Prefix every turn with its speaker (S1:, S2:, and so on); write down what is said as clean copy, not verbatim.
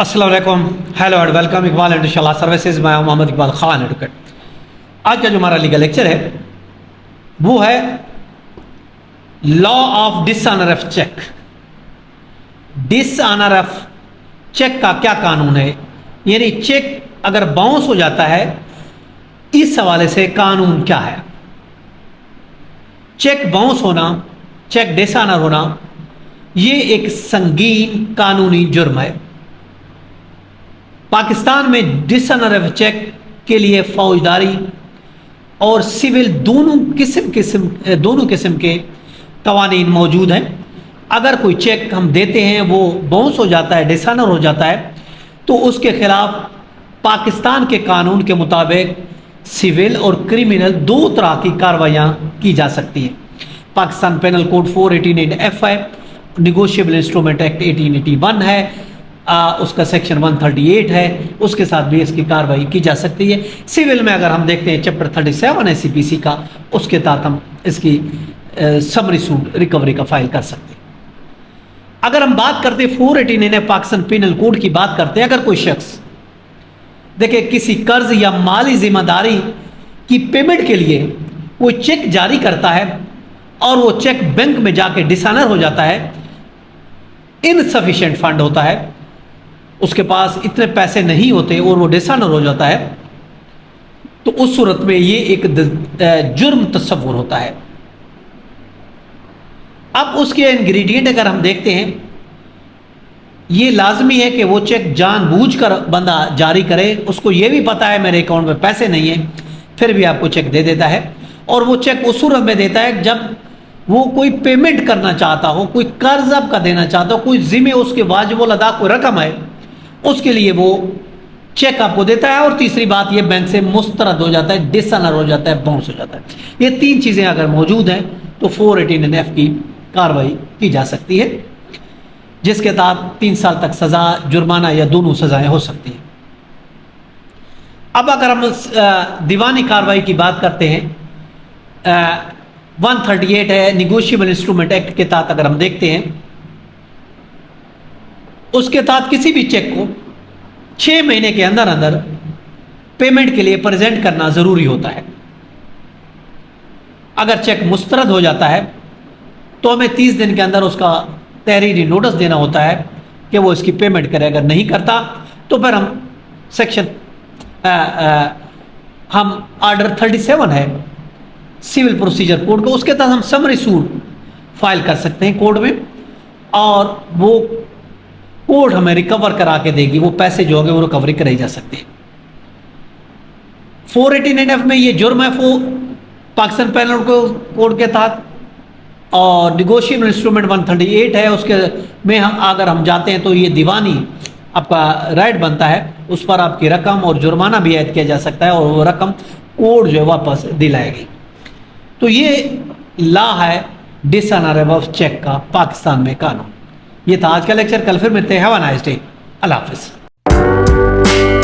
S1: अस्सलाम वालेकुम, hello and welcome Iqbal and इंशाल्लाह सर्विसेज। मैं मोहम्मद इकबाल खान एडवोकेट। आज का जो हमारा लीगल लेक्चर है वो है law of dishonour of cheque. Dishonour of cheque का क्या कानून है, यानी चेक अगर बाउंस हो जाता है इस हवाले से कानून क्या है। चेक बाउंस होना, चेक डिसऑनर होना, ये एक संगीन कानूनी जुर्म है। पाकिस्तान में डिसऑनर ऑफ चेक के लिए फौजदारी और सिविल दोनों किस्म के कवानीन मौजूद हैं। अगर कोई चेक हम देते हैं वो बाउंस हो जाता है, डिसऑनर हो जाता है, तो उसके खिलाफ पाकिस्तान के कानून के मुताबिक सिविल और क्रिमिनल दो तरह की कार्रवाइयाँ की जा सकती हैं। पाकिस्तान पेनल कोड 488F है, निगोशिएबल इंस्ट्रूमेंट एक्ट 1881 है, उसका सेक्शन 138 है, उसके साथ भी इसकी कार्रवाई की जा सकती है। सिविल में अगर हम देखते हैं चैप्टर 37 है CPC का, उसके तहत हम इसकी समरी सूट रिकवरी का फाइल कर सकते हैं। अगर हम बात करते हैं 489 पाकिस्तान पेनल कोड की बात करते हैं, अगर कोई शख्स देखिए किसी कर्ज या माली जिम्मेदारी की पेमेंट के लिए कोई चेक जारी करता है और वो चेक बैंक में जाके डिसऑनर हो जाता है, इनसफिशिएंट फंड होता है, उसके पास इतने पैसे नहीं होते और वो डिसऑनर हो जाता है, तो उस सूरत में ये एक जुर्म तस्वुर होता है। अब उसके इंग्रेडिएंट अगर हम देखते हैं, ये लाजमी है कि वो चेक जानबूझकर बंदा जारी करे, उसको ये भी पता है मेरे अकाउंट में पैसे नहीं है, फिर भी आपको चेक दे देता है। और वो चेक उस सूरत में देता है जब वो कोई पेमेंट करना चाहता हो, कोई कर्ज आपका देना चाहता हो, कोई जिम्मे उसके वाजिबुल अदा कोई रकम है, उसके लिए वो चेक आपको देता है। और तीसरी बात ये बैंक से मुस्तरद हो जाता है, डिसऑनर हो जाता है, बाउंस हो जाता है। ये तीन चीज़ें अगर मौजूद हैं तो 489F की कार्रवाई की जा सकती है, जिसके तहत 3 साल तक सज़ा, जुर्माना या दोनों सज़ाएं हो सकती हैं। अब अगर हम दीवानी कार्रवाई की बात करते हैं, 138 है निगोशिएबल इंस्ट्रूमेंट एक्ट के तहत अगर हम देखते हैं, उसके तहत किसी भी चेक को 6 महीने के अंदर अंदर पेमेंट के लिए प्रेजेंट करना ज़रूरी होता है। अगर चेक मुस्तरद हो जाता है तो हमें 30 दिन के अंदर उसका तहरीरी नोटिस देना होता है कि वो इसकी पेमेंट करे। अगर नहीं करता तो फिर हम सेक्शन हम ऑर्डर 37 है सिविल प्रोसीजर कोड को, उसके तहत हम समरी सूट फाइल कर सकते हैं कोर्ट में, और वो कोर्ट हमें रिकवर करा के देगी, वो पैसे जो होंगे वो रिकवरी कराई जा सकते हैं। 489F में ये जुर्म है पाकिस्तान पेनल कोड के तहत, और निगोशिएबल इंस्ट्रूमेंट 138 है, उसके में अगर हम जाते हैं तो ये दीवानी आपका राइट बनता है, उस पर आपकी रकम और जुर्माना भी ऐड किया जा सकता है, और वो रकम कोर्ट जो है वापस दिलाएगी। तो ये लॉ है डिसऑनर ऑफ चेक का पाकिस्तान में कानून। ये था आज का लेक्चर, कल फिर मिलते हैं। हैव अ नाइस डे, अल्लाह हाफिज़।